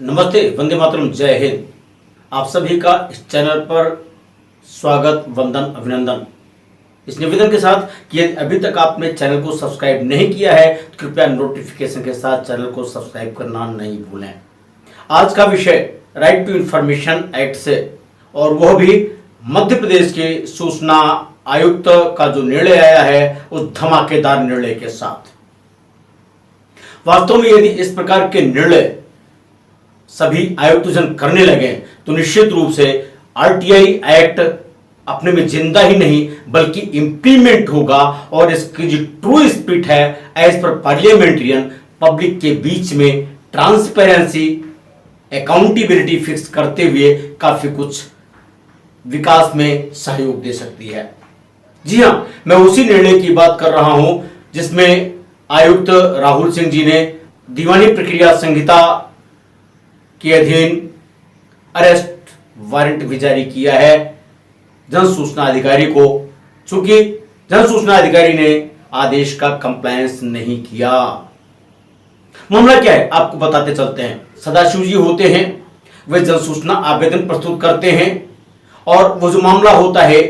नमस्ते, वंदे मातरम, जय हिंद। आप सभी का इस चैनल पर स्वागत, वंदन, अभिनंदन। इस निवेदन के साथ कि यदि अभी तक आपने चैनल को सब्सक्राइब नहीं किया है तो कृपया नोटिफिकेशन के साथ चैनल को सब्सक्राइब करना नहीं भूलें। आज का विषय राइट टू इंफॉर्मेशन एक्ट से, और वह भी मध्य प्रदेश के सूचना आयुक्त का जो निर्णय आया है उस धमाकेदार निर्णय के साथ। वास्तव में यदि इस प्रकार के निर्णय सभी आयुक्तजन करने लगे तो निश्चित रूप से आरटीआई एक्ट अपने में जिंदा ही नहीं बल्कि इंप्लीमेंट होगा, और इसकी जो ट्रू स्पिरिट है एज पर पार्लियामेंट्रियन पब्लिक के बीच में ट्रांसपेरेंसी, अकाउंटेबिलिटी फिक्स करते हुए काफी कुछ विकास में सहयोग दे सकती है। जी हां, मैं उसी निर्णय की बात कर रहा हूं जिसमें आयुक्त राहुल सिंह जी ने दीवानी प्रक्रिया संहिता के अधीन अरेस्ट वारंट भी जारी किया है जन सूचना अधिकारी को, चूंकि जन सूचना अधिकारी ने आदेश का कंप्लायंस नहीं किया। मामला क्या है आपको बताते चलते हैं। सदाशिव जी होते हैं, वे जन सूचना आवेदन प्रस्तुत करते हैं, और वो जो मामला होता है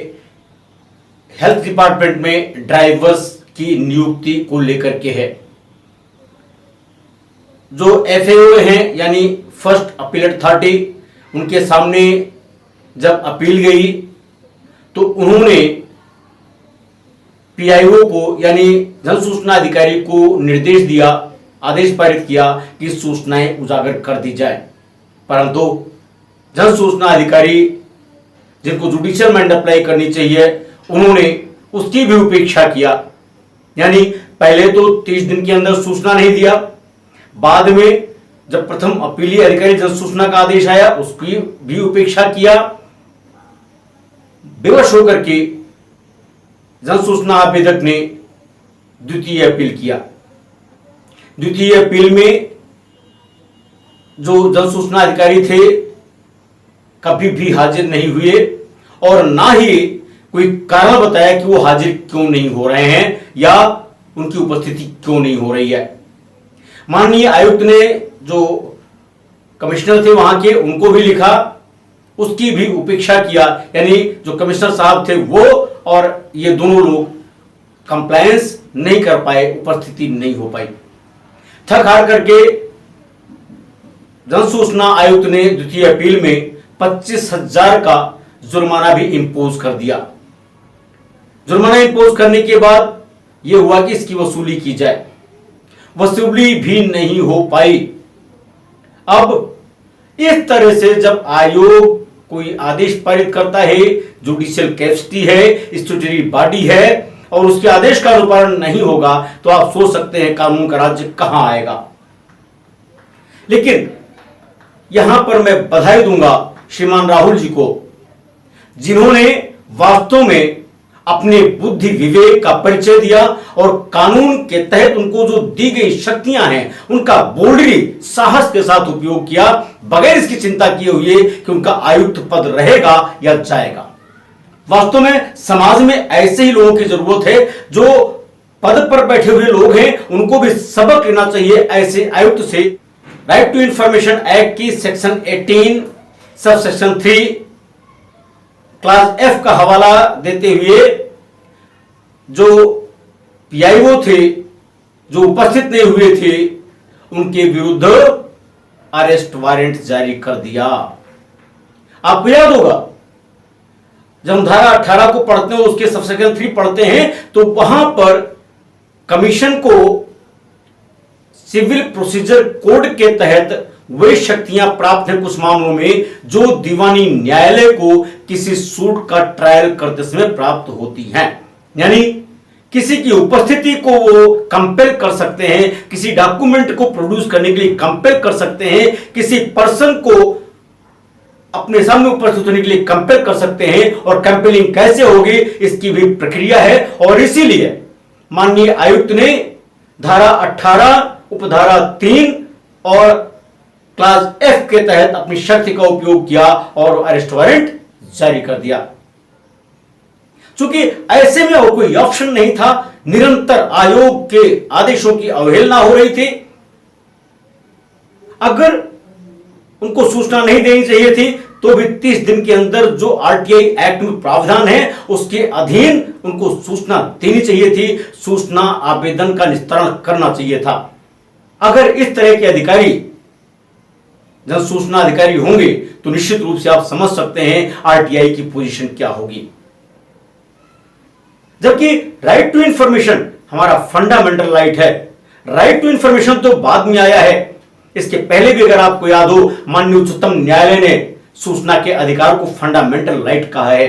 हेल्थ डिपार्टमेंट में ड्राइवर्स की नियुक्ति को लेकर के है। जो एफएओ हैं यानी फर्स्ट अपील अथॉरिटी, उनके सामने जब अपील गई तो उन्होंने पीआईओ को यानी जन सूचना अधिकारी को निर्देश दिया, आदेश पारित किया कि सूचनाएं उजागर कर दी जाए, परंतु जन सूचना अधिकारी जिनको जुडिशियल माइंड अप्लाई करनी चाहिए उन्होंने उसकी भी उपेक्षा किया। यानी पहले तो 30 दिन के अंदर सूचना नहीं दिया, बाद में जब प्रथम अपीलीय अधिकारी जन सूचना का आदेश आया उसकी भी उपेक्षा किया। बेवश होकर के जन सूचना आवेदक ने द्वितीय अपील किया। द्वितीय अपील में जो जन सूचना अधिकारी थे कभी भी हाजिर नहीं हुए, और ना ही कोई कारण बताया कि वो हाजिर क्यों नहीं हो रहे हैं या उनकी उपस्थिति क्यों नहीं हो रही है। माननीय आयुक्त ने जो कमिश्नर थे वहां के उनको भी लिखा, उसकी भी उपेक्षा किया। यानी जो कमिश्नर साहब थे वो और ये दोनों लोग कंप्लायंस नहीं कर पाए, उपस्थिति नहीं हो पाई। थक हार करके जन सूचना आयुक्त ने द्वितीय अपील में 25,000 का जुर्माना भी इंपोज कर दिया। जुर्माना इंपोज करने के बाद यह हुआ कि इसकी वसूली की जाए, वसूली भी नहीं हो पाई। अब इस तरह से जब आयोग कोई आदेश पारित करता है, जुडिशियल कैपेसिटी है, स्टैट्यूटरी बॉडी है, और उसके आदेश का अनुपालन नहीं होगा तो आप सोच सकते हैं कानून का राज्य कहां आएगा। लेकिन यहां पर मैं बधाई दूंगा श्रीमान राहुल जी को, जिन्होंने वास्तव में अपने बुद्धि विवेक का परिचय दिया और कानून के तहत उनको जो दी गई शक्तियां हैं उनका बोल्डली साहस के साथ उपयोग किया, बगैर इसकी चिंता किए हुए कि उनका आयुक्त पद रहेगा या जाएगा। वास्तव में समाज में ऐसे ही लोगों की जरूरत है, जो पद पर बैठे हुए लोग हैं उनको भी सबक लेना चाहिए ऐसे आयुक्त से। राइट टू इंफॉर्मेशन एक्ट की section 18 sub section 3 class F का हवाला देते हुए जो पीआईओ थे जो उपस्थित नहीं हुए थे उनके विरुद्ध अरेस्ट वारंट जारी कर दिया। आपको याद होगा जब हम धारा 18 को पढ़ते हैं, उसके सब सेक्शन 3 पढ़ते हैं, तो वहां पर कमीशन को सिविल प्रोसीजर कोड के तहत वे शक्तियां प्राप्त हैं कुछ मामलों में जो दीवानी न्यायालय को किसी सूट का ट्रायल करते समय प्राप्त होती हैं। यानी किसी की उपस्थिति को वो कंपेल कर सकते हैं, किसी डॉक्यूमेंट को प्रोड्यूस करने के लिए कंपेल कर सकते हैं, किसी पर्सन को अपने सामने उपस्थित होने के लिए कंपेल कर सकते हैं, और कंपेलिंग कैसे होगी इसकी भी प्रक्रिया है। और इसीलिए माननीय आयुक्त ने धारा 18 उपधारा 3 और क्लास एफ के तहत अपनी शक्ति का उपयोग किया और अरेस्ट वारंट जारी कर दिया। चूंकि ऐसे में और कोई ऑप्शन नहीं था, निरंतर आयोग के आदेशों की अवहेलना हो रही थी। अगर उनको सूचना नहीं देनी चाहिए थी, तो भी 30 दिन के अंदर जो आरटीआई एक्ट में प्रावधान है उसके अधीन उनको सूचना देनी चाहिए थी, सूचना आवेदन का निस्तारण करना चाहिए था। अगर इस तरह के अधिकारी जन सूचना अधिकारी होंगे तो निश्चित रूप से आप समझ सकते हैं आरटीआई की पोजीशन क्या होगी। जबकि राइट टू इंफॉर्मेशन हमारा फंडामेंटल राइट है। राइट टू इंफॉर्मेशन तो बाद में आया है, इसके पहले भी अगर आपको याद हो माननीय उच्चतम न्यायालय ने सूचना के अधिकार को फंडामेंटल राइट कहा है।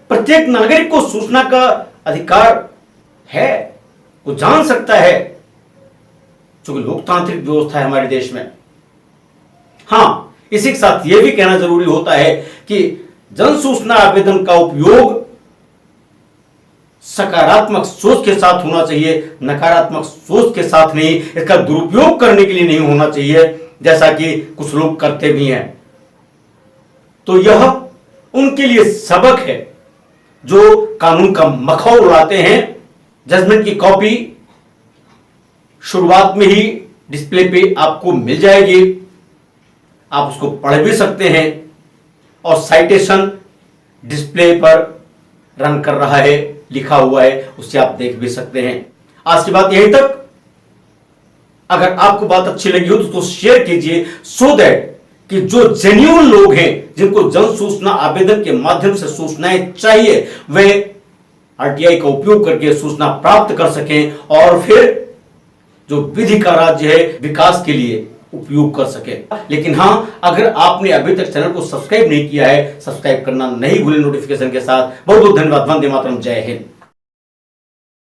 प्रत्येक नागरिक को सूचना का अधिकार है, वो जान सकता है, क्योंकि लोकतांत्रिक व्यवस्था है हमारे देश में। हां, इसी के साथ यह भी कहना जरूरी होता है कि जन सूचना आवेदन का उपयोग सकारात्मक सोच के साथ होना चाहिए, नकारात्मक सोच के साथ नहीं, इसका दुरुपयोग करने के लिए नहीं होना चाहिए, जैसा कि कुछ लोग करते भी हैं। तो यह उनके लिए सबक है जो कानून का मखौल उड़ाते हैं। जजमेंट की कॉपी शुरुआत में ही डिस्प्ले पे आपको मिल जाएगी, आप उसको पढ़ भी सकते हैं, और साइटेशन डिस्प्ले पर रन कर रहा है, लिखा हुआ है, उससे आप देख भी सकते हैं। आज की बात यहीं तक। अगर आपको बात अच्छी लगी हो तो उसको शेयर कीजिए, सो दैट कि जो जेन्युइन लोग हैं, जिनको जन सूचना आवेदन के माध्यम से सूचनाएं चाहिए, वे आरटीआई का उपयोग करके सूचना प्राप्त कर सकें और फिर जो विधि का राज्य है विकास के लिए उपयोग कर सके। लेकिन हां, अगर आपने अभी तक चैनल को सब्सक्राइब नहीं किया है, सब्सक्राइब करना नहीं भूलें नोटिफिकेशन के साथ। बहुत बहुत धन्यवाद। वंदे मातरम। जय हिंद।